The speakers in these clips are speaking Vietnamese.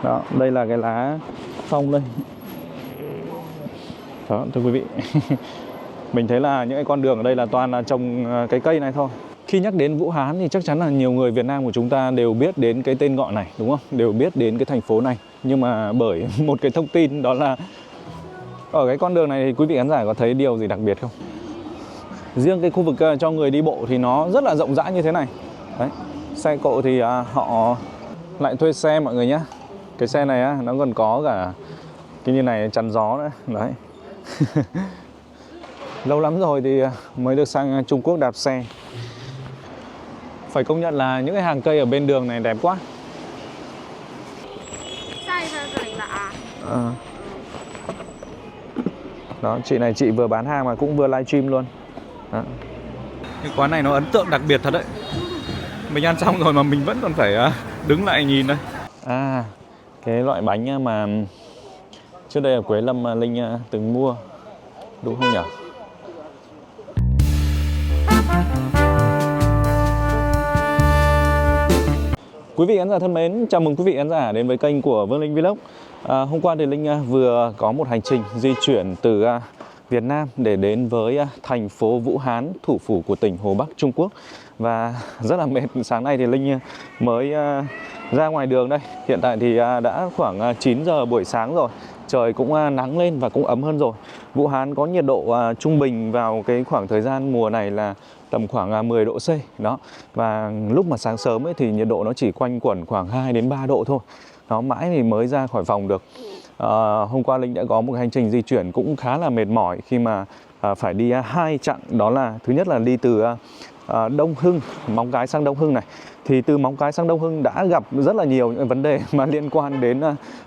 Đó, đây là cái lá phong đây. Đó, thưa quý vị. Mình thấy là những cái con đường ở đây là toàn là trồng cái cây này thôi. Khi nhắc đến Vũ Hán thì chắc chắn là nhiều người Việt Nam của chúng ta đều biết đến cái tên gọi này, đúng không? Đều biết đến cái thành phố này. Nhưng mà bởi một cái thông tin đó là ở cái con đường này thì quý vị khán giả có thấy điều gì đặc biệt không? Riêng cái khu vực cho người đi bộ thì nó rất là rộng rãi như thế này. Đấy. Xe cộ thì họ lại thuê xe mọi người nhé. Cái xe này nó còn có cả cái như này chắn gió nữa. Đấy. Lâu lắm rồi thì mới được sang Trung Quốc đạp xe. Phải công nhận là những cái hàng cây ở bên đường này đẹp quá. Đó, chị này chị vừa bán hàng mà cũng vừa livestream luôn. Đó. Cái quán này nó ấn tượng đặc biệt thật đấy. Mình ăn xong rồi mà mình vẫn còn phải đứng lại nhìn đây. Cái loại bánh mà trước đây ở Quế Lâm Linh từng mua, đúng không nhỉ? Quý vị khán giả thân mến, chào mừng quý vị khán giả đến với kênh của Vương Linh Vlog. Hôm qua thì Linh vừa có một hành trình di chuyển từ Việt Nam để đến với thành phố Vũ Hán, thủ phủ của tỉnh Hồ Bắc, Trung Quốc. Và rất là mệt, sáng nay thì Linh mới ra ngoài đường đây. Hiện tại thì đã khoảng 9 giờ buổi sáng rồi. Trời cũng nắng lên và cũng ấm hơn rồi. Vũ Hán có nhiệt độ trung bình vào cái khoảng thời gian mùa này là tầm khoảng 10 độ C đó. Và lúc mà sáng sớm ấy thì nhiệt độ nó chỉ quanh quẩn khoảng 2 đến 3 độ thôi. Nó mãi thì mới ra khỏi phòng được. Hôm qua Linh đã có một hành trình di chuyển cũng khá là mệt mỏi khi mà phải đi 2 chặng. Đó là thứ nhất là đi từ Đông Hưng, Móng Cái sang Đông Hưng này. Thì từ Móng Cái sang Đông Hưng đã gặp rất là nhiều những vấn đề mà liên quan đến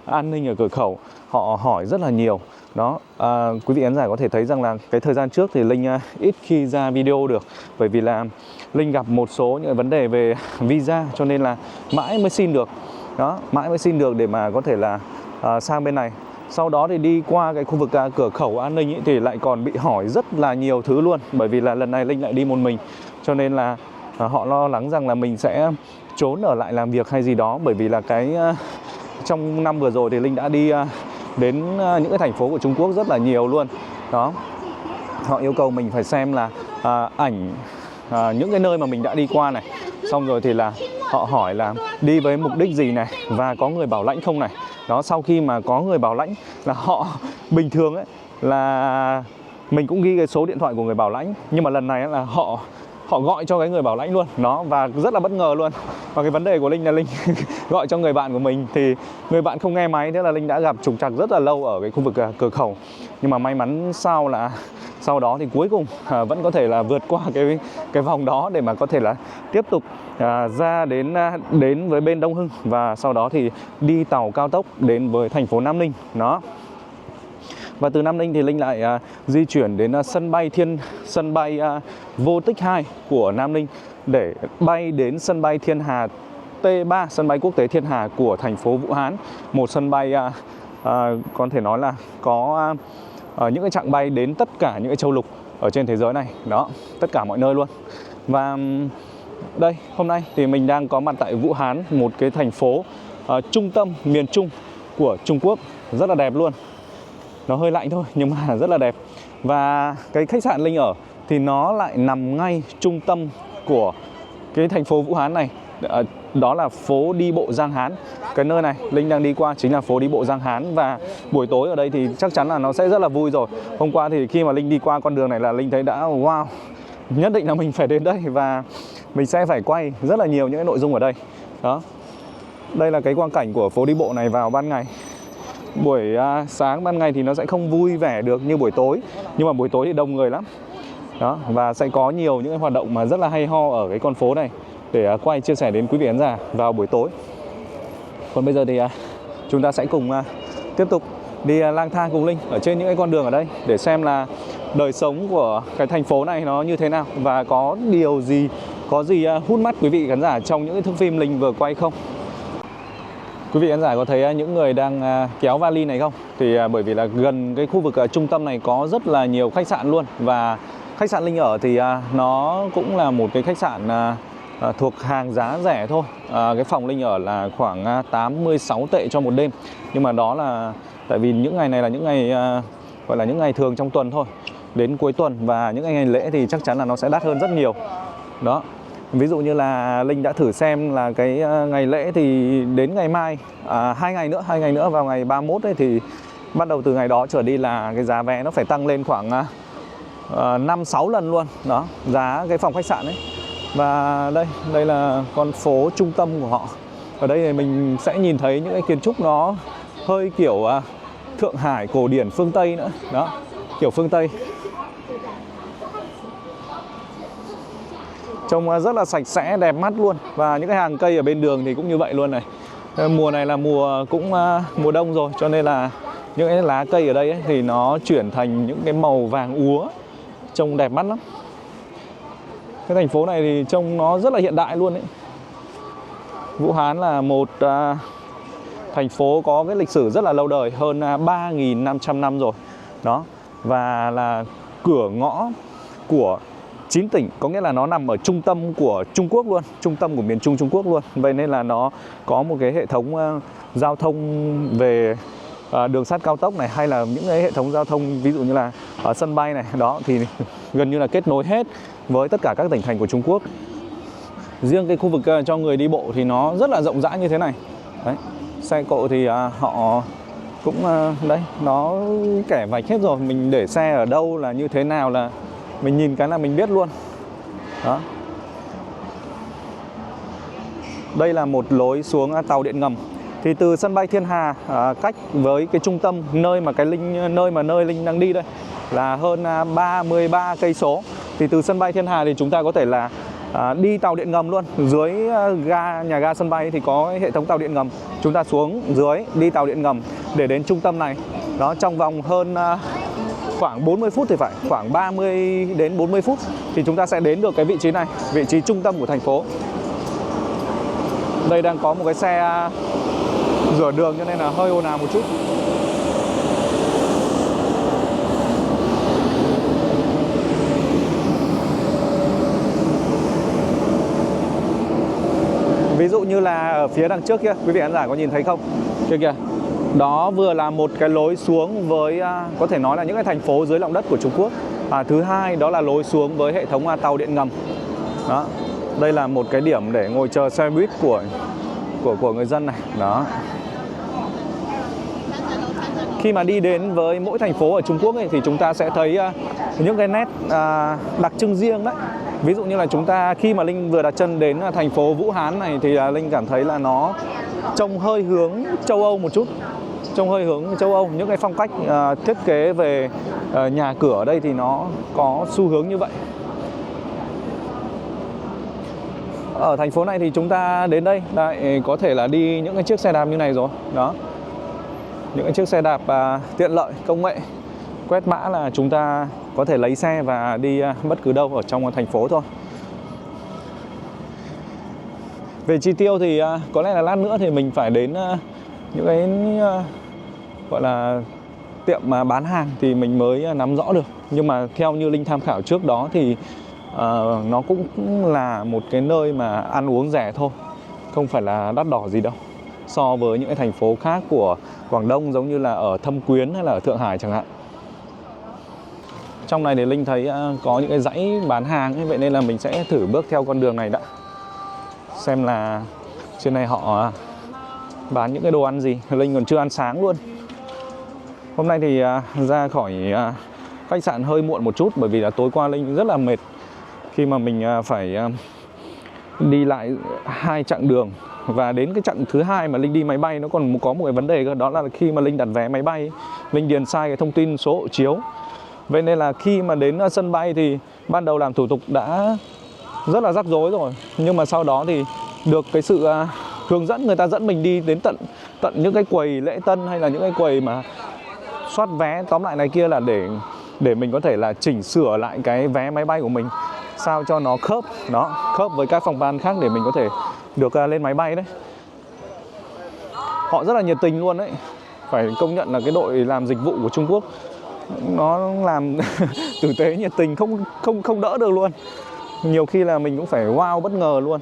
an ninh ở cửa khẩu. Họ hỏi rất là nhiều. Đó, quý vị khán giả có thể thấy rằng là cái thời gian trước thì Linh ít khi ra video được. Bởi vì là Linh gặp một số những vấn đề về visa cho nên là mãi mới xin được. Đó, mãi mới xin được để mà có thể là sang bên này. Sau đó thì đi qua cái khu vực cửa khẩu an ninh ấy, thì lại còn bị hỏi rất là nhiều thứ luôn. Bởi vì là lần này Linh lại đi một mình. Cho nên là họ lo lắng rằng là mình sẽ trốn ở lại làm việc hay gì đó. Bởi vì là cái trong năm vừa rồi thì Linh đã đi đến những cái thành phố của Trung Quốc rất là nhiều luôn. Đó, họ yêu cầu mình phải xem là ảnh những cái nơi mà mình đã đi qua này. Xong rồi thì là họ hỏi là đi với mục đích gì này và có người bảo lãnh không này. Đó, sau khi mà có người bảo lãnh là họ bình thường ấy là mình cũng ghi cái số điện thoại của người bảo lãnh, nhưng mà lần này là họ gọi cho cái người bảo lãnh luôn. Đó, và rất là bất ngờ luôn. Và cái vấn đề của Linh là Linh gọi cho người bạn của mình thì người bạn không nghe máy, thế là Linh đã gặp trục trặc rất là lâu ở cái khu vực cửa khẩu. Nhưng mà may mắn sao là sau đó thì cuối cùng vẫn có thể là vượt qua cái vòng đó để mà có thể là tiếp tục ra đến với bên Đông Hưng, và sau đó thì đi tàu cao tốc đến với thành phố Nam Ninh. Đó. Và từ Nam Ninh thì Linh lại di chuyển đến sân bay Vô Tích 2 của Nam Ninh để bay đến sân bay Thiên Hà T3, sân bay quốc tế Thiên Hà của thành phố Vũ Hán. Một sân bay có thể nói là có những cái chặng bay đến tất cả những cái châu lục ở trên thế giới này. Đó, tất cả mọi nơi luôn. Và đây, hôm nay thì mình đang có mặt tại Vũ Hán, một cái thành phố trung tâm miền Trung của Trung Quốc. Rất là đẹp luôn. Nó hơi lạnh thôi nhưng mà rất là đẹp. Và cái khách sạn Linh ở thì nó lại nằm ngay trung tâm của cái thành phố Vũ Hán này. Đó là phố đi bộ Giang Hán. Cái nơi này Linh đang đi qua chính là phố đi bộ Giang Hán. Và buổi tối ở đây thì chắc chắn là nó sẽ rất là vui rồi. Hôm qua thì khi mà Linh đi qua con đường này là Linh thấy đã wow, nhất định là mình phải đến đây và mình sẽ phải quay rất là nhiều những cái nội dung ở đây. Đó, đây là cái quang cảnh của phố đi bộ này vào ban ngày. Buổi sáng ban ngày thì nó sẽ không vui vẻ được như buổi tối, nhưng mà buổi tối thì đông người lắm. Đó, và sẽ có nhiều những cái hoạt động mà rất là hay ho ở cái con phố này để quay chia sẻ đến quý vị khán giả vào buổi tối. Còn bây giờ thì chúng ta sẽ cùng tiếp tục đi lang thang cùng Linh ở trên những cái con đường ở đây để xem là đời sống của cái thành phố này nó như thế nào và có điều gì, có gì hút mắt quý vị khán giả trong những cái thước phim Linh vừa quay không. Quý vị khán giả có thấy những người đang kéo vali này không? Thì bởi vì là gần cái khu vực trung tâm này có rất là nhiều khách sạn luôn. Và khách sạn Linh ở thì nó cũng là một cái khách sạn thuộc hàng giá rẻ thôi. Cái phòng Linh ở là khoảng 86 tệ cho một đêm. Nhưng mà đó là tại vì những ngày này là những ngày gọi là những ngày thường trong tuần thôi. Đến cuối tuần và những ngày lễ thì chắc chắn là nó sẽ đắt hơn rất nhiều. Đó. Ví dụ như là Linh đã thử xem là cái ngày lễ thì đến ngày mai 2 ngày nữa vào ngày 31 ấy, thì bắt đầu từ ngày đó trở đi là cái giá vé nó phải tăng lên khoảng 5-6 lần luôn. Đó, giá cái phòng khách sạn ấy. Và đây là con phố trung tâm của họ. Ở đây thì mình sẽ nhìn thấy những cái kiến trúc nó hơi kiểu Thượng Hải cổ điển phương Tây nữa. Đó, kiểu phương Tây. Trông rất là sạch sẽ, đẹp mắt luôn. Và những cái hàng cây ở bên đường thì cũng như vậy luôn này. Mùa này là mùa đông rồi, cho nên là những cái lá cây ở đây ấy, thì nó chuyển thành những cái màu vàng úa, trông đẹp mắt lắm. Cái thành phố này thì trông nó rất là hiện đại luôn ấy. Vũ Hán là một thành phố có cái lịch sử rất là lâu đời, hơn 3.500 năm rồi. Đó, và là cửa ngõ của 9 tỉnh, có nghĩa là nó nằm ở trung tâm của Trung Quốc luôn, trung tâm của miền Trung Trung Quốc luôn. Vậy nên là nó có một cái hệ thống giao thông về đường sắt cao tốc này, hay là những cái hệ thống giao thông ví dụ như là ở sân bay này, đó thì gần như là kết nối hết với tất cả các tỉnh thành của Trung Quốc. Riêng cái khu vực cho người đi bộ thì nó rất là rộng rãi như thế này. Đấy, xe cộ thì họ cũng đấy, nó kẻ vạch hết rồi, mình để xe ở đâu là như thế nào là mình nhìn cái là mình biết luôn. Đó. Đây là một lối xuống tàu điện ngầm. Thì từ sân bay Thiên Hà cách với cái trung tâm nơi mà Linh đang đi đây là hơn 33 cây số. Thì từ sân bay Thiên Hà thì chúng ta có thể là đi tàu điện ngầm luôn. Dưới nhà ga sân bay thì có hệ thống tàu điện ngầm. Chúng ta xuống dưới đi tàu điện ngầm để đến trung tâm này. Đó, trong vòng hơn khoảng 40 phút thì phải, khoảng 30 đến 40 phút thì chúng ta sẽ đến được cái vị trí này, vị trí trung tâm của thành phố. Đây đang có một cái xe rửa đường cho nên là hơi ồn ào một chút. Ví dụ như là ở phía đằng trước kia, quý vị khán giả có nhìn thấy không? Kia kìa. Đó vừa là một cái lối xuống với có thể nói là những cái thành phố dưới lòng đất của Trung Quốc. Thứ hai đó là lối xuống với hệ thống tàu điện ngầm. Đó. Đây là một cái điểm để ngồi chờ xe buýt của người dân này. Đó. Khi mà đi đến với mỗi thành phố ở Trung Quốc ấy, thì chúng ta sẽ thấy những cái nét đặc trưng riêng đấy. Ví dụ như là chúng ta khi mà Linh vừa đặt chân đến thành phố Vũ Hán này thì Linh cảm thấy là nó trông hơi hướng châu Âu một chút. Trông hơi hướng châu Âu, những cái phong cách thiết kế về nhà cửa ở đây thì nó có xu hướng như vậy. Ở thành phố này thì chúng ta đến đây lại có thể là đi những cái chiếc xe đạp như này rồi. Đó. Những cái chiếc xe đạp tiện lợi, công nghệ. Quét mã là chúng ta có thể lấy xe và đi bất cứ đâu ở trong thành phố thôi. Về chi tiêu thì có lẽ là lát nữa thì mình phải đến những cái gọi là tiệm mà bán hàng thì mình mới nắm rõ được. Nhưng mà theo như Linh tham khảo trước đó thì nó cũng là một cái nơi mà ăn uống rẻ thôi, không phải là đắt đỏ gì đâu, so với những cái thành phố khác của Quảng Đông giống như là ở Thâm Quyến hay là ở Thượng Hải chẳng hạn. Trong này thì Linh thấy có những cái dãy bán hàng ấy, vậy nên là mình sẽ thử bước theo con đường này đã, xem là trên này họ bán những cái đồ ăn gì. Linh còn chưa ăn sáng luôn. Hôm nay thì ra khỏi khách sạn hơi muộn một chút, bởi vì là tối qua Linh rất là mệt khi mà mình phải đi lại 2 chặng đường. Và đến cái chặng thứ 2 mà Linh đi máy bay nó còn có một cái vấn đề cơ, đó là khi mà Linh đặt vé máy bay Linh điền sai cái thông tin số hộ chiếu. Vậy nên là khi mà đến sân bay thì ban đầu làm thủ tục đã rất là rắc rối rồi, nhưng mà sau đó thì được cái sự hướng dẫn, người ta dẫn mình đi đến tận những cái quầy lễ tân hay là những cái quầy mà soát vé, tóm lại này kia là để mình có thể là chỉnh sửa lại cái vé máy bay của mình sao cho nó khớp với các phòng ban khác để mình có thể được lên máy bay đấy. Họ rất là nhiệt tình luôn đấy, phải công nhận là cái đội làm dịch vụ của Trung Quốc nó làm tử tế, nhiệt tình, không đỡ được luôn. Nhiều khi là mình cũng phải wow bất ngờ luôn.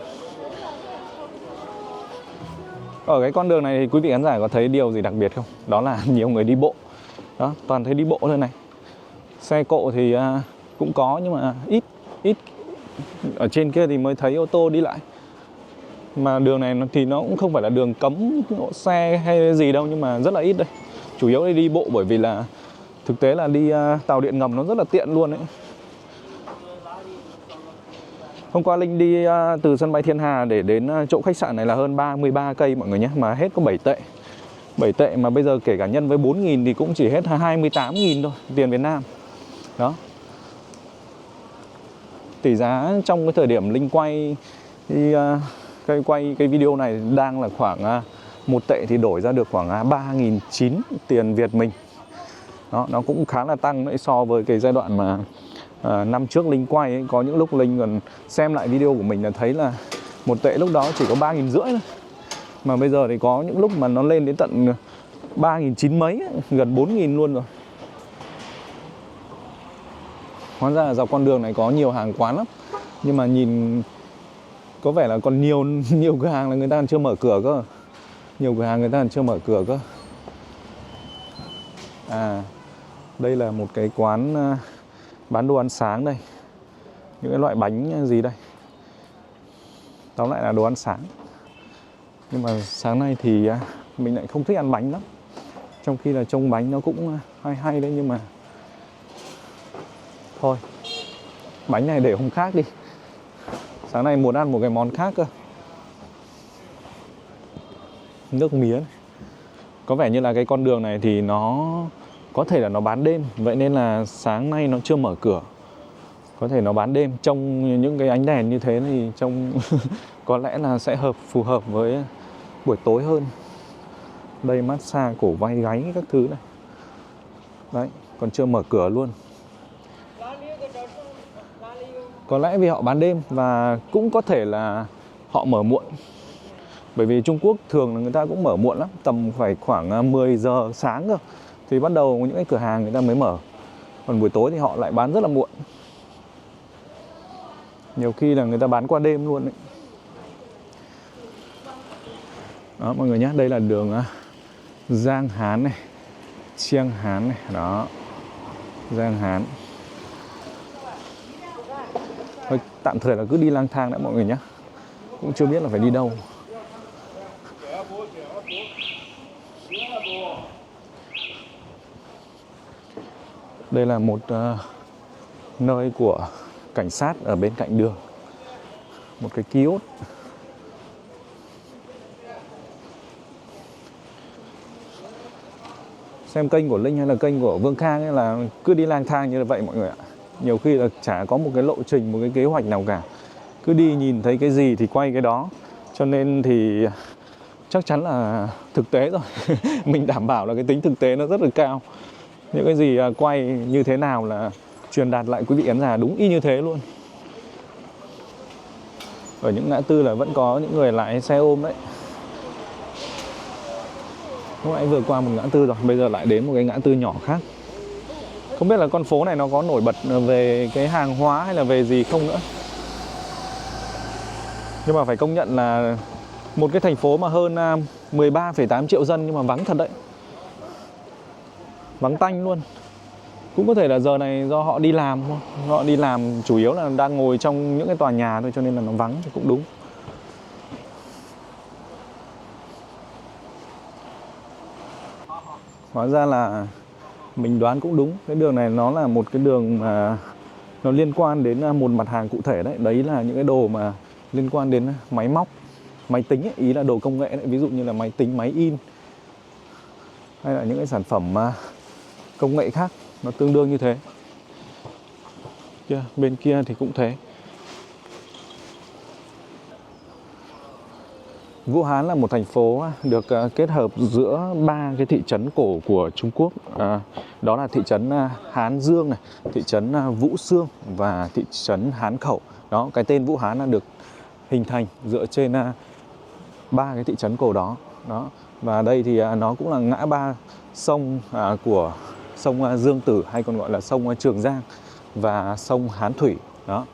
Ở cái con đường này thì quý vị khán giả có thấy điều gì đặc biệt không? Đó là nhiều người đi bộ. Đó, toàn thấy đi bộ thôi này. Xe cộ thì cũng có nhưng mà ít. Ở trên kia thì mới thấy ô tô đi lại. Mà đường này thì nó cũng không phải là đường cấm xe hay gì đâu, nhưng mà rất là ít đây. Chủ yếu là đi bộ bởi vì là thực tế là đi tàu điện ngầm nó rất là tiện luôn đấy. Hôm qua Linh đi từ sân bay Thiên Hà để đến chỗ khách sạn này là hơn 33 cây mọi người nhé, mà hết có 7 tệ. 7 tệ mà bây giờ kể cả nhân với 4.000 thì cũng chỉ hết 28.000 thôi, tiền Việt Nam. Đó. Tỷ giá trong cái thời điểm Linh quay thì cái video này đang là khoảng 1 tệ thì đổi ra được khoảng 3.900 tiền Việt mình. Đó, nó cũng khá là tăng đấy so với cái giai đoạn mà năm trước Linh quay ấy. Có những lúc Linh còn xem lại video của mình là thấy là 1 tệ lúc đó chỉ có 3.500 thôi. Mà bây giờ thì có những lúc mà nó lên đến tận 3.900 mấy, gần 4.000 luôn rồi. Hóa ra là dọc con đường này có nhiều hàng quán lắm. Nhưng mà nhìn có vẻ là còn nhiều cửa hàng là người ta còn chưa mở cửa cơ. Nhiều cửa hàng người ta còn chưa mở cửa cơ. Đây là một cái quán bán đồ ăn sáng đây. Những cái loại bánh gì đây. Tóm lại là đồ ăn sáng. Nhưng mà sáng nay thì mình lại không thích ăn bánh lắm. Trong khi là trông bánh nó cũng hay đấy, nhưng mà thôi, bánh này để hôm khác đi. Sáng nay muốn ăn một cái món khác cơ. Nước mía này. Có vẻ như là cái con đường này thì nó có thể là nó bán đêm, vậy nên là sáng nay nó chưa mở cửa. Có thể nó bán đêm. Trong những cái ánh đèn như thế thì trông có lẽ là sẽ phù hợp với buổi tối hơn. Đây massage cổ vai gáy các thứ này. Đấy, còn chưa mở cửa luôn. Có lẽ vì họ bán đêm và cũng có thể là họ mở muộn. Bởi vì Trung Quốc thường là người ta cũng mở muộn lắm, tầm phải khoảng 10 giờ sáng cơ thì bắt đầu những cái cửa hàng người ta mới mở. Còn buổi tối thì họ lại bán rất là muộn. Nhiều khi là người ta bán qua đêm luôn đấy. Đó mọi người nhé, đây là đường Giang Hán này, Chiang Hán này, đó. Giang Hán. Thôi, tạm thời là cứ đi lang thang đã mọi người nhé. Cũng chưa biết là phải đi đâu. Đây là một nơi của cảnh sát ở bên cạnh đường. Một cái kiosk. Xem kênh của Linh hay là kênh của Vương Khang ấy là cứ đi lang thang như vậy mọi người ạ. Nhiều khi là chả có một cái lộ trình, một cái kế hoạch nào cả. Cứ đi nhìn thấy cái gì thì quay cái đó. Cho nên thì chắc chắn là thực tế rồi. Mình đảm bảo là cái tính thực tế nó rất là cao. Những cái gì quay như thế nào là truyền đạt lại quý vị khán giả đúng y như thế luôn. Ở những ngã tư là vẫn có những người lái xe ôm đấy. Lúc nãy vừa qua một ngã tư rồi, bây giờ lại đến một cái ngã tư nhỏ khác. Không biết là con phố này nó có nổi bật về cái hàng hóa hay là về gì không nữa. Nhưng mà phải công nhận là một cái thành phố mà hơn 13,8 triệu dân nhưng mà vắng thật đấy. Vắng tanh luôn. Cũng có thể là giờ này do họ đi làm thôi. Họ đi làm chủ yếu là đang ngồi trong những cái tòa nhà thôi, cho nên là nó vắng thì cũng đúng. Hóa ra là mình đoán cũng đúng. Cái đường này nó là một cái đường mà nó liên quan đến một mặt hàng cụ thể đấy. Đấy là những cái đồ mà liên quan đến máy móc, máy tính ấy. Ý là đồ công nghệ đấy. Ví dụ như là máy tính, máy in, hay là những cái sản phẩm công nghệ khác. Nó tương đương như thế. Bên kia thì cũng thế. Vũ Hán là một thành phố được kết hợp giữa 3 cái thị trấn cổ của Trung Quốc. Đó là thị trấn Hán Dương này, thị trấn Vũ Xương và thị trấn Hán Khẩu. Đó, cái tên Vũ Hán là được hình thành dựa trên 3 cái thị trấn cổ đó. Đó. Và đây thì nó cũng là ngã ba sông của sông Dương Tử, hay còn gọi là sông Trường Giang và sông Hán Thủy. Đó.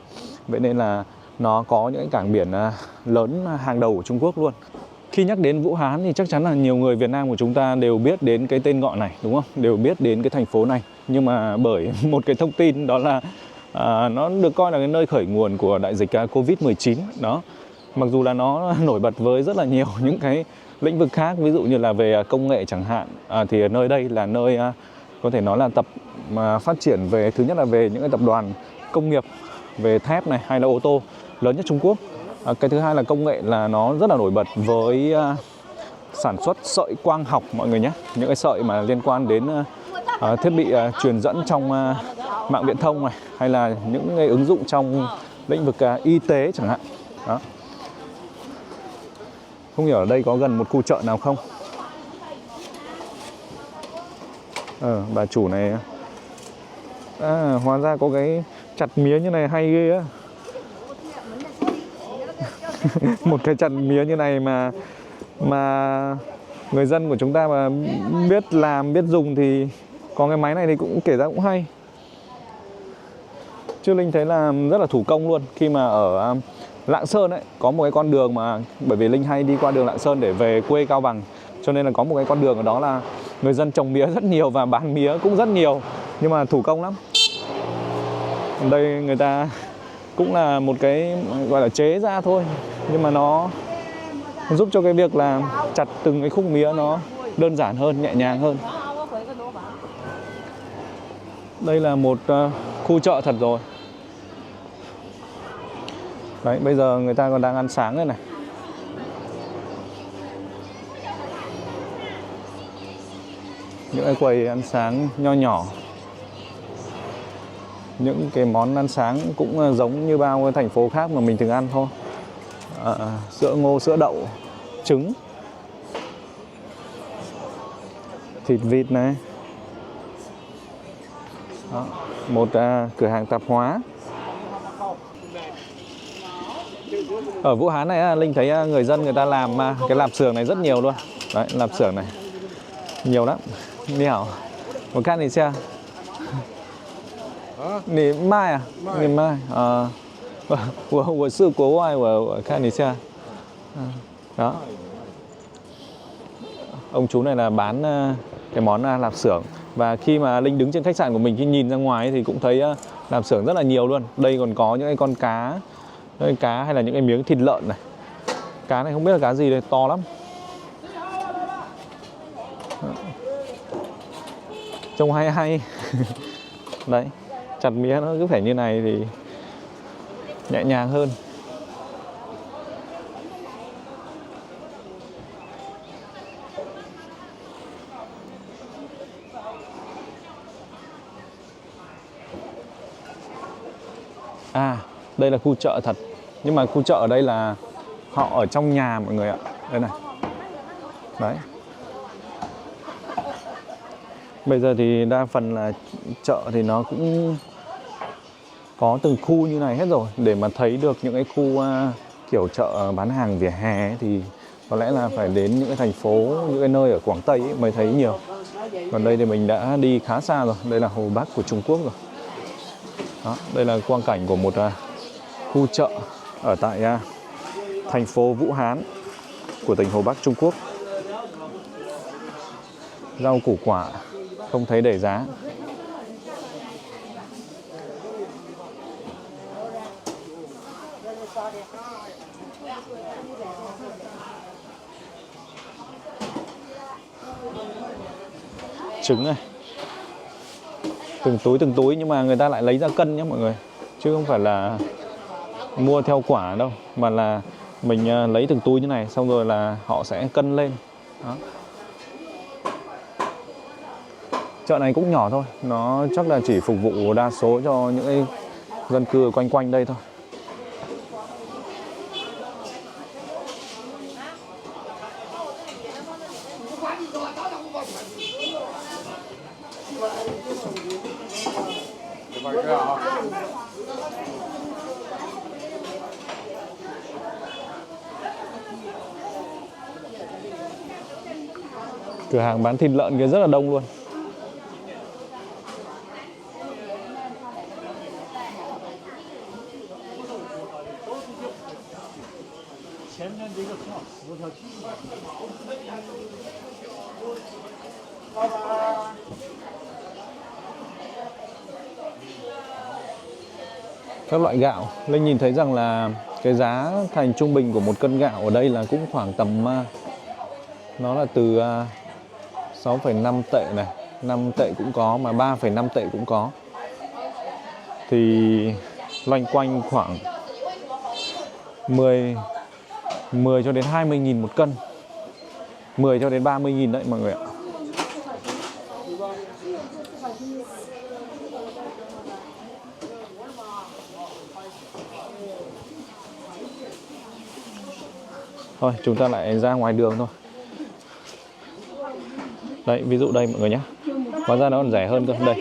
Vậy nên là nó có những cảng biển lớn hàng đầu của Trung Quốc luôn. Khi nhắc đến Vũ Hán thì chắc chắn là nhiều người Việt Nam của chúng ta đều biết đến cái tên gọi này, đúng không? Đều biết đến cái thành phố này. Nhưng mà bởi một cái thông tin đó là nó được coi là cái nơi khởi nguồn của đại dịch Covid-19 đó. Mặc dù là nó nổi bật với rất là nhiều những cái lĩnh vực khác, ví dụ như là về công nghệ chẳng hạn, thì nơi đây là nơi có thể nói là phát triển về, thứ nhất là về những cái tập đoàn công nghiệp về thép này hay là ô tô lớn nhất Trung Quốc. Cái thứ hai là công nghệ là nó rất là nổi bật với sản xuất sợi quang học mọi người nhé. Những cái sợi mà liên quan đến thiết bị truyền dẫn trong mạng viễn thông này, hay là những cái ứng dụng trong lĩnh vực y tế chẳng hạn. Đó. Không hiểu ở đây có gần một khu chợ nào không? Bà chủ này hóa ra có cái chặt mía như này hay ghê á. Một cái chặt mía như này mà người dân của chúng ta mà biết làm, biết dùng thì có cái máy này thì cũng kể ra cũng hay. Chứ Linh thấy là rất là thủ công luôn. Khi mà ở Lạng Sơn ấy, có một cái con đường mà, bởi vì Linh hay đi qua đường Lạng Sơn để về quê Cao Bằng, cho nên là có một cái con đường ở đó là người dân trồng mía rất nhiều và bán mía cũng rất nhiều, nhưng mà thủ công lắm. Đây người ta cũng là một cái gọi là chế ra thôi, nhưng mà nó giúp cho cái việc là chặt từng cái khúc mía nó đơn giản hơn, nhẹ nhàng hơn. Đây là một khu chợ thật rồi. Đấy, bây giờ người ta còn đang ăn sáng đây này. Những cái quầy ăn sáng nho nhỏ. Những cái món ăn sáng cũng giống như bao cái thành phố khác mà mình thường ăn thôi. Sữa ngô, sữa đậu, trứng, thịt vịt này. Đó, một cửa hàng tạp hóa. Ở Vũ Hán này Linh thấy người dân người ta làm cái lạp xưởng này rất nhiều luôn. Đấy, lạp xưởng này nhiều lắm. Ni hảo. Một can thì xe. Ni mai à? Ni mai. Của sư của ngoài của can thì xe. Đó. Ông chú này là bán cái món lạp xưởng. Và khi mà Linh đứng trên khách sạn của mình, khi nhìn ra ngoài thì cũng thấy lạp xưởng rất là nhiều luôn. Đây còn có những cái con cá, hay là những cái miếng thịt lợn này. Cá này không biết là cá gì đây, to lắm. Trông hay hay. Đấy, chặt mía nó cứ phải như này thì nhẹ nhàng hơn. Đây là khu chợ thật. Nhưng mà khu chợ ở đây là họ ở trong nhà mọi người ạ. Đây này. Đấy. Bây giờ thì đa phần là chợ thì nó cũng có từng khu như này hết rồi. Để mà thấy được những cái khu kiểu chợ bán hàng vỉa hè ấy, thì có lẽ là phải đến những cái thành phố, những cái nơi ở Quảng Tây ấy mới thấy nhiều. Còn đây thì mình đã đi khá xa rồi. Đây là Hồ Bắc của Trung Quốc rồi. Đó, đây là quang cảnh của một khu chợ ở tại thành phố Vũ Hán của tỉnh Hồ Bắc Trung Quốc. Rau củ quả không thấy để giá. Trứng này, từng túi nhưng mà người ta lại lấy ra cân nhé mọi người, chứ không phải là mua theo quả đâu, mà là mình lấy từng túi như này, xong rồi là họ sẽ cân lên. Đó. Chợ này cũng nhỏ thôi, nó chắc là chỉ phục vụ đa số cho những cái dân cư quanh quanh đây thôi. Cửa hàng bán thịt lợn kia rất là đông luôn. Các loại gạo, Linh nhìn thấy rằng là cái giá thành trung bình của một cân gạo ở đây là cũng khoảng tầm nó là từ 6,5 tệ này, 5 tệ cũng có, mà 3,5 tệ cũng có. Thì loanh quanh khoảng 10 cho đến 20.000 một cân, 10 cho đến 30.000 đấy mọi người ạ. Thôi chúng ta lại ra ngoài đường thôi. Đấy, ví dụ đây mọi người nhé. Hóa ra nó còn rẻ hơn cơ. Đây,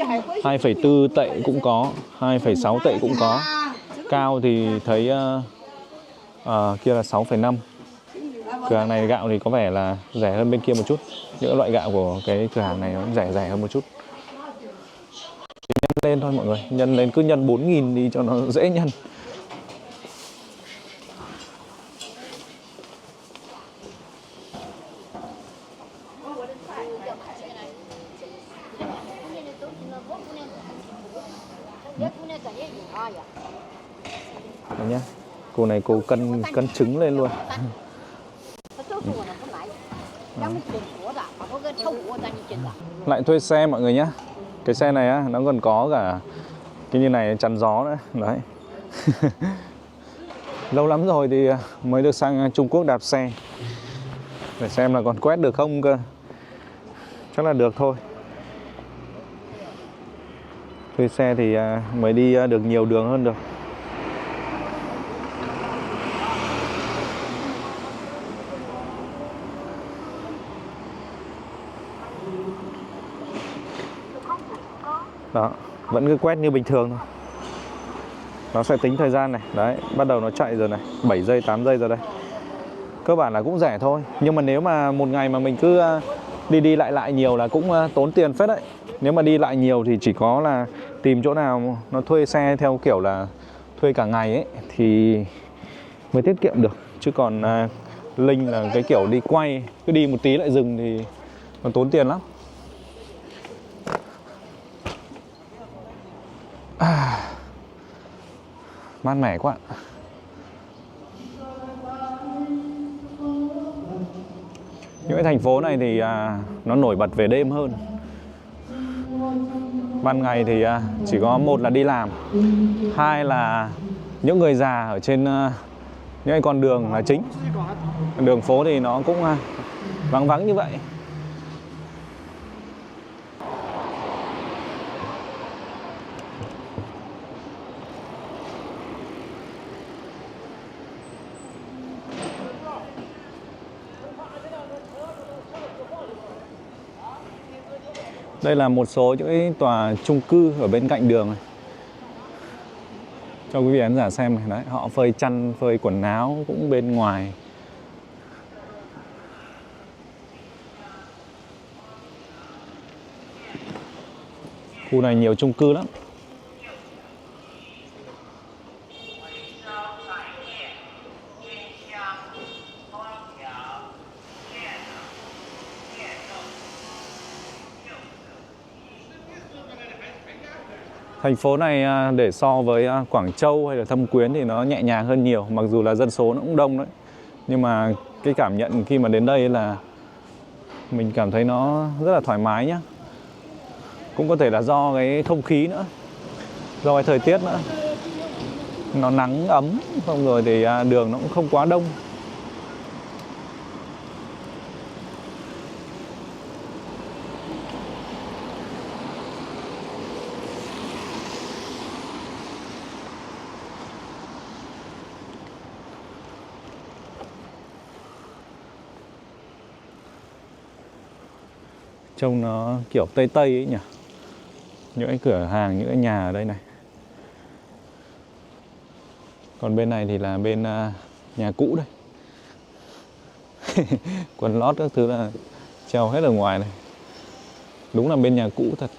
2,4 tệ cũng có, 2,6 tệ cũng có. Cao thì thấy kia là 6,5. Cửa hàng này gạo thì có vẻ là rẻ hơn bên kia một chút. Những loại gạo của cái cửa hàng này nó rẻ hơn một chút. Nhân lên thôi mọi người, nhân lên, cứ nhân 4.000 đi cho nó dễ nhân. Đấy nhá. Cô này cô cân trứng lên luôn. Lại thuê xe mọi người nhá. Cái xe này á, nó còn có cả cái như này chắn gió nữa. Đấy. Lâu lắm rồi thì mới được sang Trung Quốc đạp xe. Để xem là còn quét được không cơ. Chắc là được thôi. Thuê xe thì mới đi được nhiều đường hơn được. Đó, vẫn cứ quét như bình thường thôi. Nó sẽ tính thời gian này. Đấy, bắt đầu nó chạy rồi này, 7 giây, 8 giây rồi đây. Cơ bản là cũng rẻ thôi. Nhưng mà nếu mà một ngày mà mình cứ đi lại nhiều là cũng tốn tiền phết đấy. Nếu mà đi lại nhiều thì chỉ có là tìm chỗ nào nó thuê xe theo kiểu là thuê cả ngày ấy thì mới tiết kiệm được. Chứ còn Linh là cái kiểu đi quay, cứ đi một tí lại dừng thì nó tốn tiền lắm. Mát mẻ quá. Những cái thành phố này thì nó nổi bật về đêm hơn. Ban ngày thì chỉ có một là đi làm, hai là những người già ở trên những cái con đường là chính. Đường phố thì nó cũng vắng vắng như vậy. Đây là một số những cái tòa chung cư ở bên cạnh đường này. Cho quý vị khán giả xem này. Đấy, họ phơi chăn, phơi quần áo cũng bên ngoài. Khu này nhiều chung cư lắm. Thành phố này để so với Quảng Châu hay là Thâm Quyến thì nó nhẹ nhàng hơn nhiều. Mặc dù là dân số nó cũng đông đấy. Nhưng mà cái cảm nhận khi mà đến đây là mình cảm thấy nó rất là thoải mái nhá. Cũng có thể là do cái không khí nữa, do cái thời tiết nữa. Nó nắng ấm, xong rồi thì đường nó cũng không quá đông. Trông nó kiểu Tây Tây ấy nhỉ. Những cái cửa hàng, những cái nhà ở đây này. Còn bên này thì là bên nhà cũ đây. Quần lót các thứ là treo hết ở ngoài này. Đúng là bên nhà cũ thật.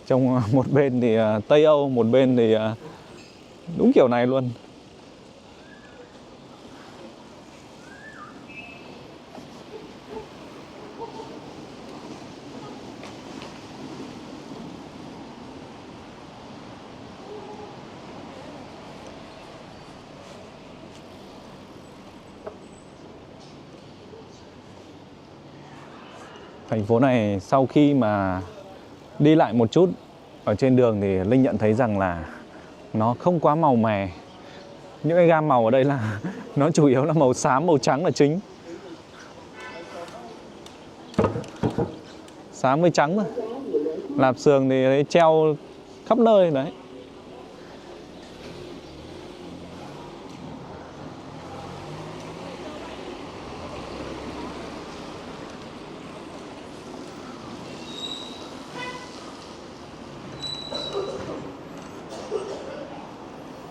Trong một bên thì Tây Âu, một bên thì đúng kiểu này luôn. Thành phố này sau khi mà đi lại một chút ở trên đường thì Linh nhận thấy rằng là nó không quá màu mè. Những cái gam màu ở đây là nó chủ yếu là màu xám, màu trắng là chính. Xám với trắng thôi. Lạp xưởng thì thấy treo khắp nơi đấy.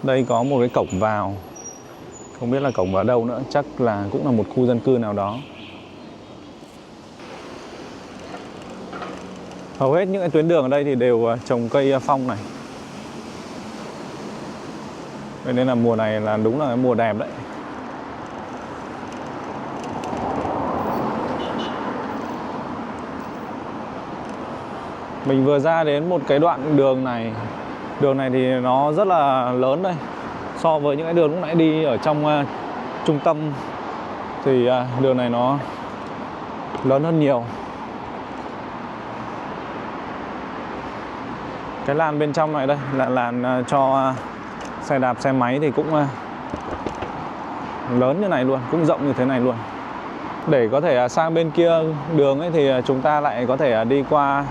Đây có một cái cổng vào. Không biết là cổng vào đâu nữa. Chắc là cũng là một khu dân cư nào đó. Hầu hết những cái tuyến đường ở đây thì đều trồng cây phong này. Vậy nên là mùa này là đúng là cái mùa đẹp đấy. Mình vừa ra đến một cái đoạn đường này. Đường này thì nó rất là lớn đây. So với những cái đường lúc nãy đi ở trong trung tâm thì đường này nó lớn hơn nhiều. Cái làn bên trong này đây là làn cho xe đạp, xe máy thì cũng lớn như này luôn, cũng rộng như thế này luôn. Để có thể sang bên kia đường ấy thì chúng ta lại có thể đi qua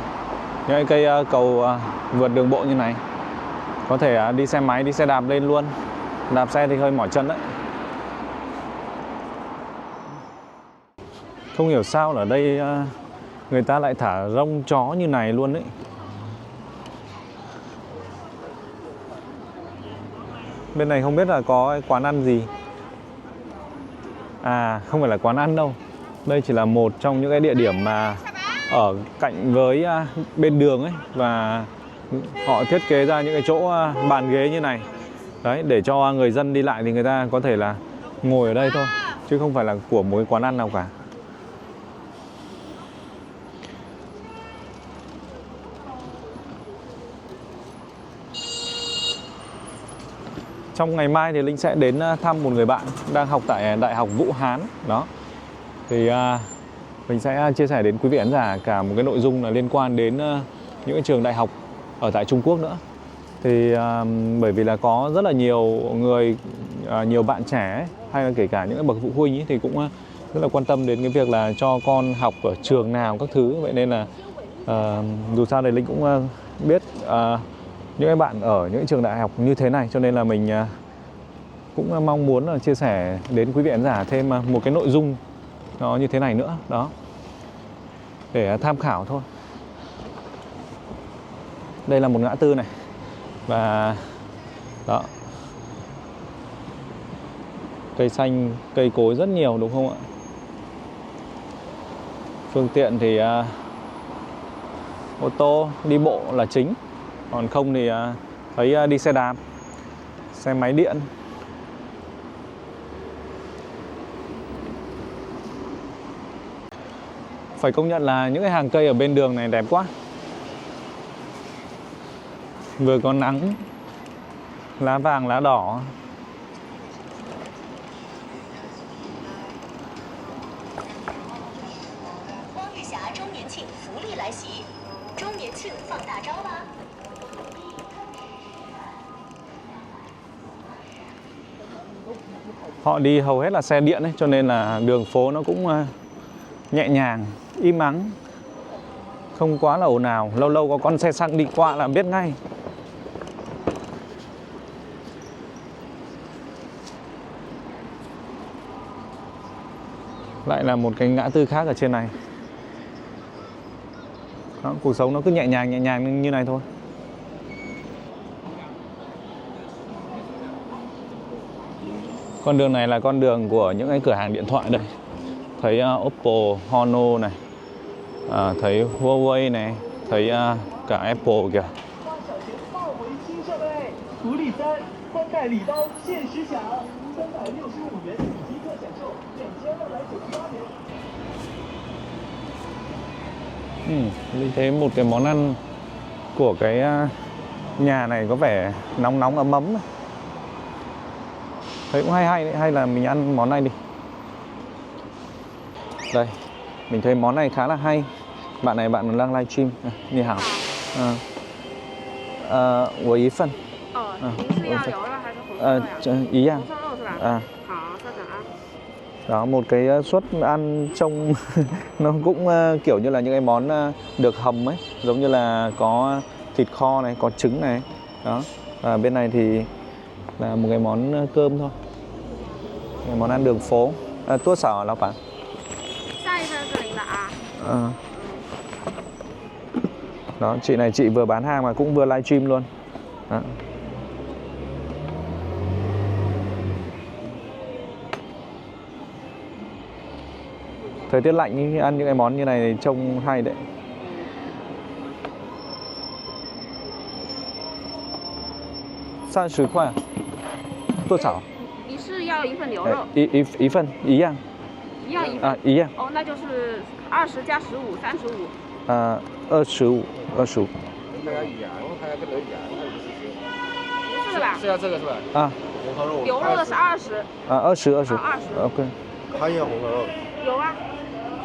những cây cầu vượt đường bộ như này. Có thể đi xe máy, đi xe đạp lên luôn. Đạp xe thì hơi mỏi chân đấy. Không hiểu sao ở đây người ta lại thả rông chó như này luôn đấy. Bên này không biết là có quán ăn gì. À, không phải là quán ăn đâu. Đây chỉ là một trong những cái địa điểm mà ở cạnh với bên đường ấy. Và họ thiết kế ra những cái chỗ bàn ghế như này. Đấy, để cho người dân đi lại thì người ta có thể là ngồi ở đây thôi. Chứ không phải là của một cái quán ăn nào cả. Trong ngày mai thì Linh sẽ đến thăm một người bạn đang học tại Đại học Vũ Hán. Đó. Thì mình sẽ chia sẻ đến quý vị khán giả cả một cái nội dung là liên quan đến những cái trường đại học ở tại Trung Quốc nữa. Thì bởi vì là có rất là nhiều người, nhiều bạn trẻ ấy, hay là kể cả những bậc phụ huynh ấy, thì cũng rất là quan tâm đến cái việc là cho con học ở trường nào các thứ. Vậy nên là dù sao thì Linh cũng biết những cái bạn ở những trường đại học như thế này, cho nên là mình cũng mong muốn là chia sẻ đến quý vị khán giả thêm một cái nội dung nó như thế này nữa đó, để tham khảo thôi. Đây là một ngã tư này và đó, cây xanh, cây cối rất nhiều đúng không ạ? Phương tiện thì ô tô, đi bộ là chính, còn không thì thấy đi xe đạp, xe máy điện. Phải công nhận là những cái hàng cây ở bên đường này đẹp quá. Vừa có nắng, lá vàng, lá đỏ. Họ đi hầu hết là xe điện ấy, cho nên là đường phố nó cũng nhẹ nhàng, im ắng, không quá là ồn ào. Lâu lâu có con xe xăng đi qua là biết ngay. Lại là một cái ngã tư khác ở trên này. Đó, cuộc sống nó cứ nhẹ nhàng như này thôi. Con đường này là con đường của những cái cửa hàng điện thoại đây. Thấy Oppo, Honor này, thấy Huawei này, thấy cả Apple kìa. Mình thấy một cái món ăn của cái nhà này có vẻ nóng nóng ấm ấm. Thấy cũng hay đấy, hay là mình ăn món này đi. Đây, mình thấy món này khá là hay. bạn này bạn đang livestream. Ni hảo. 我一份。您是要牛肉还是红烧肉呀？ 一样。 红烧肉是吧？ 好，稍等啊。 Đó, một cái suất ăn trông nó cũng kiểu như là những cái món được hầm ấy, giống như là có thịt kho này, có trứng này. Đó. Và bên này thì là một cái món cơm thôi. Cái món ăn đường phố. Tuốt xảo lão bản. 下一份是您的啊。 Đó, chị này chị vừa bán hàng mà cũng vừa livestream luôn. Đó. Thời tiết lạnh ăn những cái món như này trông hay đấy. San 30块，多少？你是要一份牛肉？一份一样。一样一份啊，一样。哦，那就是20加15，35。25。大家一样，还要跟那一样。不是吧？是要这个是吧？啊。红烧肉。牛肉的是20。20。20。OK。还有红烧肉。有啊。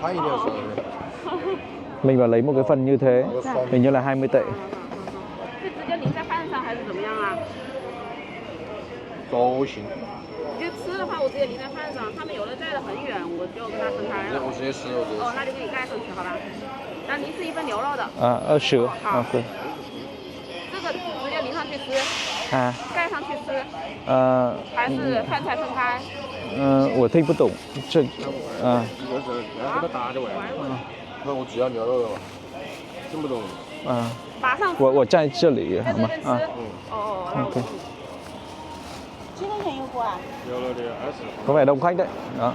还有点少。 Mình vào lấy một cái phần như thế, hình như là 20 tệ. 是直接淋在饭上还是怎么样啊？ 都行。 你就吃的话，我直接淋在饭上。他们有的带的很远，我就跟他分开了。我直接吃，我直接吃。哦，那就给你盖上去，好吧？那您是一份牛肉的。 20. 好。 OK. 这个直接淋上去吃。 啊。 盖上去吃。 还是饭菜分开？ 我听不懂。这就是给他打就完了。那我只要牛肉了嘛，听不懂。拔上。我在这里，好吗？哦。 OK. 7块钱一锅啊？ 牛肉的20。 Có vẻ đông khách đấy. Đó.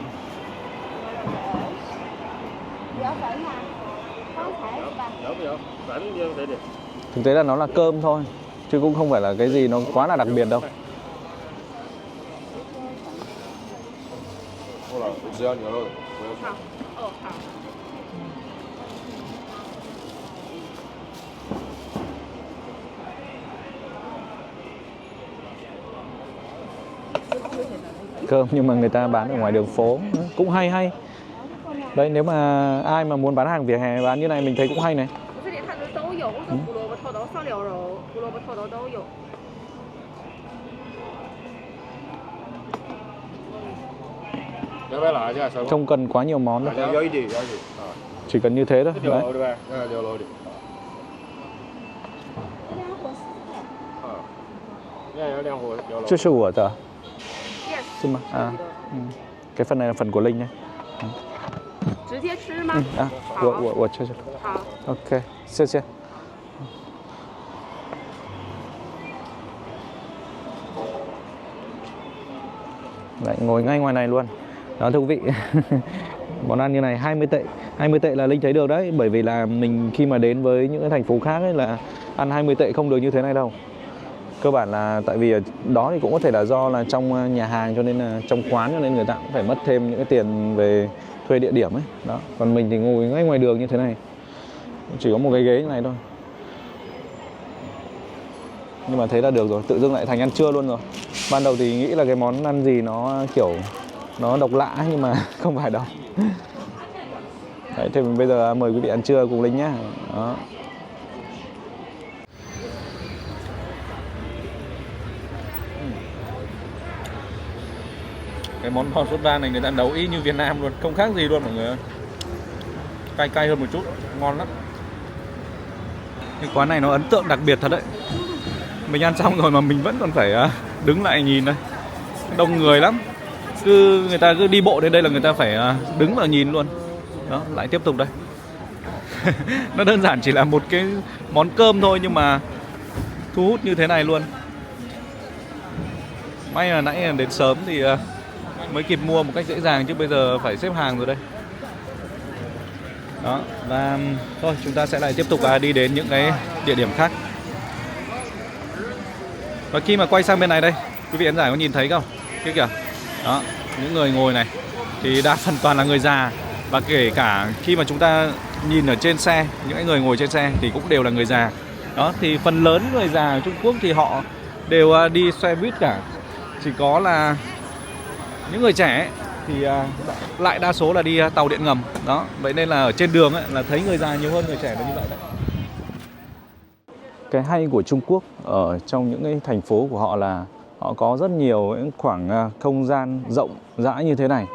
不要粉啊，刚才是吧？ 要不要？反正就这点。 Thực tế là nó là cơm thôi, chứ cũng không phải là cái gì nó quá là đặc biệt đâu. 够了，我只要牛肉的，不要好。哦，好。 Cơm nhưng mà người ta bán ở ngoài đường phố cũng hay. Đấy, nếu mà ai mà muốn bán hàng vỉa hè bán như này mình thấy cũng hay này. 这里它是都有，我说胡萝卜炒豆烧牛肉，胡萝卜炒豆都有。 要不要辣椒？稍微。 Không cần quá nhiều món đâu. 要一点，要一点啊。 Chỉ cần như thế thôi. 牛 Đấy. 肉的呗，牛肉的。要两盒牛肉。 这是我的， Yes。 是吗? Cái phần này là phần của Linh nhé. 直接吃吗？ 我吃。 好。 OK, 谢谢. Lại ngồi ngay ngoài này luôn. Đó thưa quý vị. Món ăn như này 20 tệ. 20 tệ là Linh thấy được đấy, bởi vì là mình khi mà đến với những cái thành phố khác ấy là ăn 20 tệ không được như thế này đâu. Cơ bản là tại vì ở đó thì cũng có thể là do là trong nhà hàng cho nên là trong quán, cho nên người ta cũng phải mất thêm những cái tiền về thuê địa điểm ấy. Đó. Còn mình thì ngồi ngay ngoài đường như thế này, chỉ có một cái ghế như này thôi. Nhưng mà thấy là được rồi, tự dưng lại thành ăn trưa luôn rồi. Ban đầu thì nghĩ là cái món ăn gì nó kiểu nó độc lạ nhưng mà không phải đâu. Đấy, thì bây giờ mời quý vị ăn trưa cùng Linh nhé. Đó. Cái món bò sốt vang này người ta nấu y như Việt Nam luôn, không khác gì luôn mọi người ơi. Cay hơn một chút, ngon lắm. Cái quán này nó ấn tượng đặc biệt thật đấy. Mình ăn xong rồi mà mình vẫn còn phải đứng lại nhìn đây. Đông người lắm. Người ta cứ đi bộ đến đây là người ta phải đứng và nhìn luôn. Đó, lại tiếp tục đây. Nó đơn giản chỉ là một cái món cơm thôi nhưng mà thu hút như thế này luôn. May là nãy đến sớm thì mới kịp mua một cách dễ dàng, chứ bây giờ phải xếp hàng rồi đây. Đó, và thôi chúng ta sẽ lại tiếp tục đi đến những cái địa điểm khác. Và khi mà quay sang bên này đây, quý vị khán giả có nhìn thấy không? Cái kìa. Đó, những người ngồi này thì đa phần toàn là người già. Và kể cả khi mà chúng ta nhìn ở trên xe, những người ngồi trên xe thì cũng đều là người già. Đó, thì phần lớn người già ở Trung Quốc thì họ đều đi xe buýt cả. Chỉ có là những người trẻ thì lại đa số là đi tàu điện ngầm. Đó, vậy nên là ở trên đường ấy, là thấy người già nhiều hơn người trẻ là như vậy đấy. Cái hay của Trung Quốc ở trong những cái thành phố của họ là họ có rất nhiều những khoảng không gian rộng rãi như thế này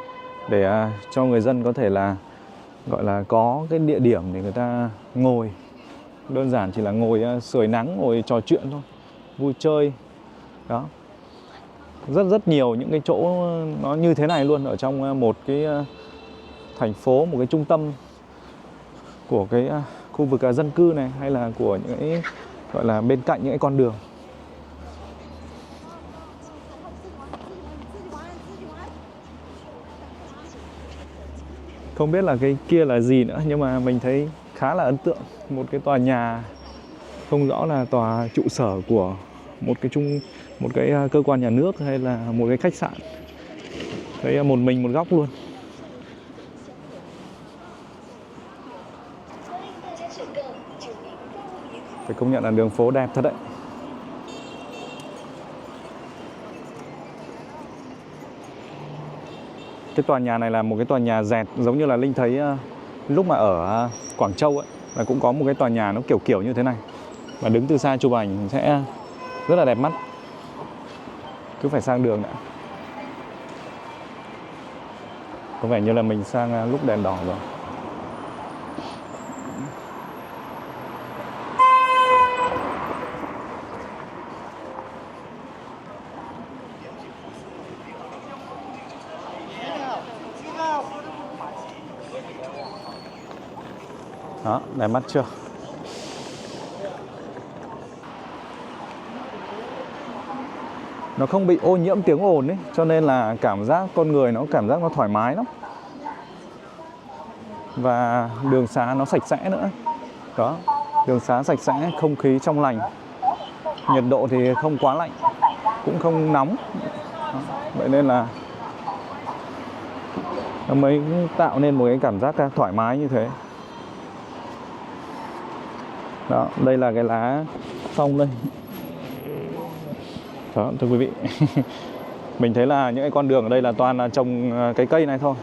để cho người dân có thể là gọi là có cái địa điểm để người ta ngồi, đơn giản chỉ là ngồi sưởi nắng, ngồi trò chuyện thôi, vui chơi. Đó, rất nhiều những cái chỗ nó như thế này luôn ở trong một cái thành phố, một cái trung tâm của cái khu vực dân cư này, hay là của những cái gọi là bên cạnh những cái con đường. Không biết là cái kia là gì nữa, nhưng mà mình thấy khá là ấn tượng. Một cái tòa nhà không rõ là tòa trụ sở của một cái cơ quan nhà nước hay là một cái khách sạn. Thấy một mình một góc luôn. Phải công nhận là đường phố đẹp thật đấy. Cái tòa nhà này là một cái tòa nhà dẹt, giống như là Linh thấy lúc mà ở Quảng Châu ấy, là cũng có một cái tòa nhà nó kiểu như thế này. Và đứng từ xa chụp ảnh sẽ rất là đẹp mắt. Cứ phải sang đường đã. Có vẻ như là mình sang lúc đèn đỏ rồi. Đó, đẹp mắt chưa? Nó không bị ô nhiễm tiếng ồn ấy, cho nên là cảm giác con người nó cảm giác nó thoải mái lắm. Và đường xá nó sạch sẽ nữa. Đó, đường xá sạch sẽ, không khí trong lành. Nhiệt độ thì không quá lạnh, cũng không nóng. Đó, vậy nên là nó mới tạo nên một cái cảm giác thoải mái như thế. Đó, đây là cái lá phong đây. Đó, thưa quý vị. Mình thấy là những cái con đường ở đây là toàn là trồng cái cây này thôi.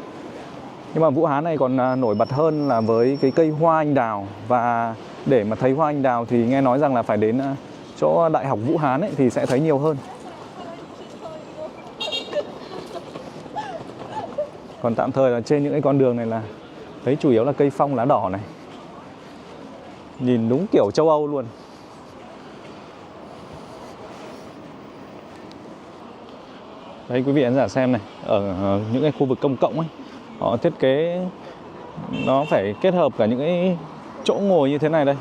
Nhưng mà Vũ Hán này còn nổi bật hơn là với cái cây hoa anh đào. Và để mà thấy hoa anh đào thì nghe nói rằng là phải đến chỗ Đại học Vũ Hán ấy, thì sẽ thấy nhiều hơn. Còn tạm thời là trên những cái con đường này là thấy chủ yếu là cây phong lá đỏ này. Nhìn đúng kiểu châu Âu luôn. Đây quý vị khán giả xem này, ở những cái khu vực công cộng ấy, họ thiết kế nó phải kết hợp cả những cái chỗ ngồi như thế này đây.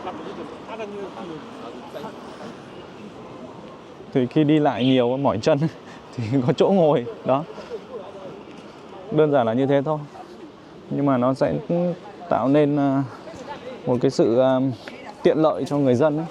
Thì khi đi lại nhiều mỏi chân thì có chỗ ngồi. Đó, đơn giản là như thế thôi. Nhưng mà nó sẽ tạo nên một cái sự tiện lợi cho người dân ấy.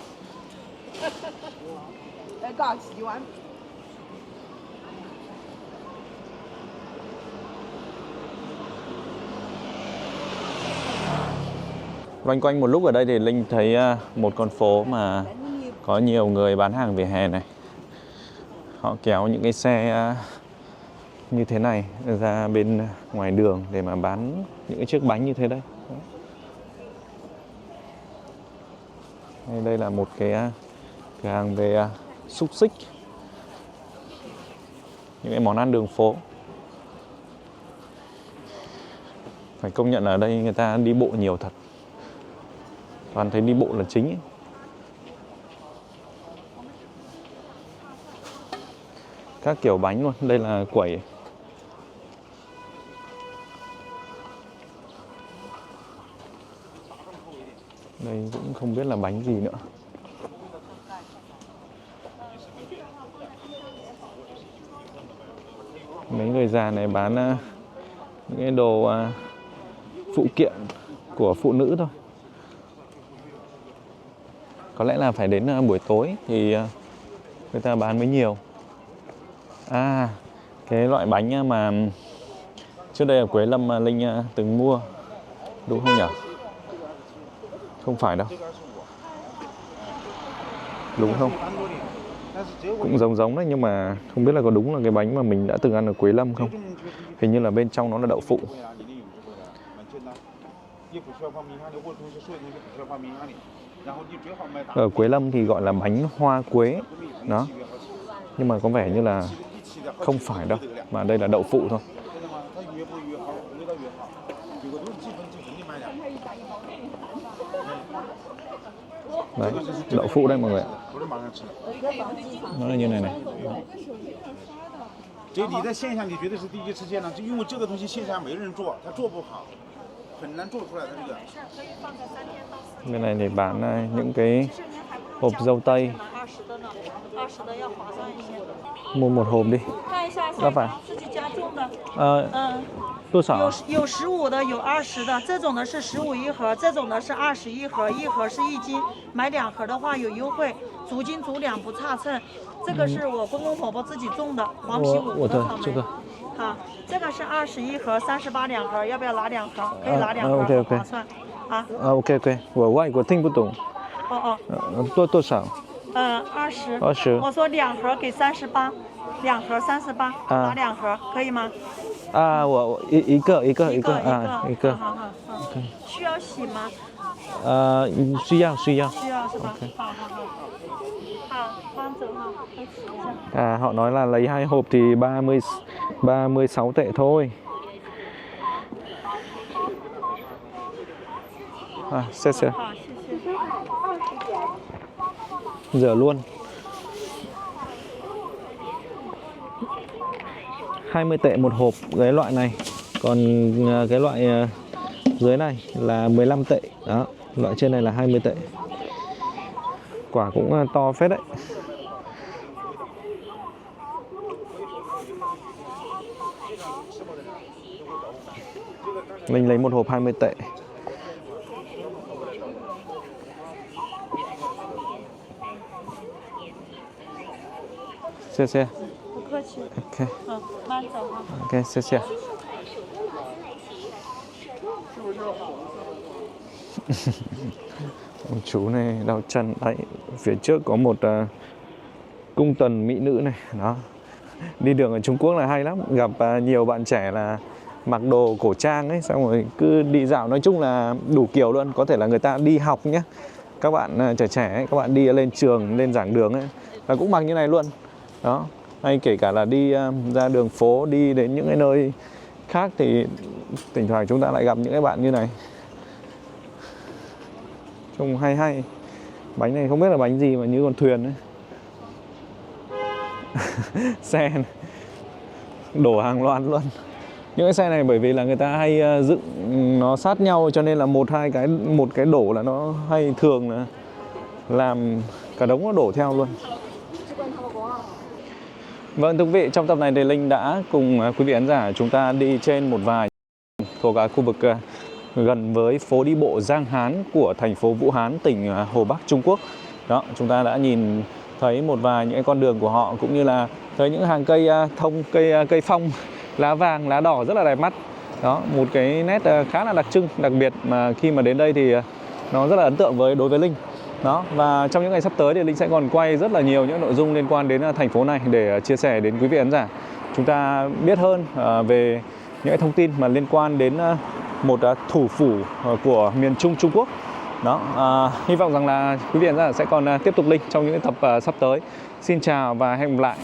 Loanh quanh một lúc ở đây thì Linh thấy một con phố mà có nhiều người bán hàng vỉa hè này. Họ kéo những cái xe như thế này ra bên ngoài đường để mà bán những cái chiếc bánh như thế đây. Đây là một cái cửa hàng về xúc xích, những cái món ăn đường phố. Phải công nhận là ở đây người ta đi bộ nhiều thật. Toàn thấy đi bộ là chính ấy. Các kiểu bánh luôn. Đây là quẩy. Đây cũng không biết là bánh gì nữa. Mấy người già này bán những cái đồ phụ kiện của phụ nữ thôi. Có lẽ là phải đến buổi tối thì người ta bán mới nhiều. À, cái loại bánh mà trước đây ở Quế Lâm mà Linh từng mua, đúng không nhỉ? Không phải đâu. Đúng không? cũng giống đấy, nhưng mà không biết là có đúng là cái bánh mà mình đã từng ăn ở Quế Lâm không. Hình như là bên trong nó là đậu phụ. Ở Quế Lâm thì gọi là bánh hoa quế đó, nhưng mà có vẻ như là không phải đâu, mà đây là đậu phụ thôi. Đấy, đậu phụ đây mọi người ạ. Nó là như này này. 这你在线下你绝对是第一次见到，就因为这个东西线下没人做，他做不好，很难做出来的这个。 Bên này để bán những cái hộp dâu tây. Mua một hộp đi. Có phải? 多少？ 有15的，有20的，这种的是15一盒，这种的是21盒，一盒是1斤，买2盒的话有优惠，足斤足两不差称。这个是我公公婆婆自己种的黄皮5的草莓。好，这个是21盒，38两盒，要不要拿2盒？可以拿2盒，很划算。啊，OK OK， 我外国听不懂。多少？20。20。我说2盒给38，2盒38，拿2盒可以吗？ 我一个一个，好。需要洗吗？需要是吧？好。好，帮走哈，再洗一下。Họ nói là lấy 2 hộp thì 36 tệ thôi. Xe. 好，谢谢。 Rửa luôn. 20 tệ một hộp cái loại này. Còn cái loại dưới này là 15 tệ. Đó, loại trên này là 20 tệ. Quả cũng to phết đấy. Mình lấy một hộp 20 tệ. Xe. 不客气。 OK. 慢走哈。 OK, xe. Ông chú này đau chân đấy. Phía trước có một cung tần mỹ nữ này. Đó. Đi đường ở Trung Quốc là hay lắm. Gặp nhiều bạn trẻ là mặc đồ cổ trang ấy, xong rồi cứ đi dạo, nói chung là đủ kiểu luôn. Có thể là người ta đi học nhé. Các bạn trẻ ấy, các bạn đi lên trường, lên giảng đường ấy, là cũng mặc như này luôn. Đó. Hay kể cả là đi ra đường phố, đi đến những cái nơi khác thì thỉnh thoảng chúng ta lại gặp những cái bạn như này. Trông hay. Bánh này không biết là bánh gì mà như con thuyền ấy. Xe này. Đổ hàng loạt luôn. Những cái xe này bởi vì là người ta hay dựng nó sát nhau, cho nên là một cái đổ là nó hay thường là làm cả đống nó đổ theo luôn. Vâng, thưa quý vị, trong tập này thì Linh đã cùng quý vị khán giả chúng ta đi trên một vài thuộc khu vực gần với phố đi bộ Giang Hán của thành phố Vũ Hán, tỉnh Hồ Bắc, Trung Quốc. Đó, chúng ta đã nhìn thấy một vài những con đường của họ, cũng như là thấy những hàng cây thông, cây phong, lá vàng, lá đỏ rất là đẹp mắt. Đó, một cái nét khá là đặc trưng, đặc biệt mà khi mà đến đây thì nó rất là ấn tượng đối với Linh. Đó, và trong những ngày sắp tới thì Linh sẽ còn quay rất là nhiều những nội dung liên quan đến thành phố này để chia sẻ đến quý vị khán giả chúng ta biết hơn về những cái thông tin mà liên quan đến một thủ phủ của miền Trung Trung Quốc. Đó, hy vọng rằng là quý vị khán giả sẽ còn tiếp tục Linh trong những tập sắp tới. Xin chào và hẹn gặp lại.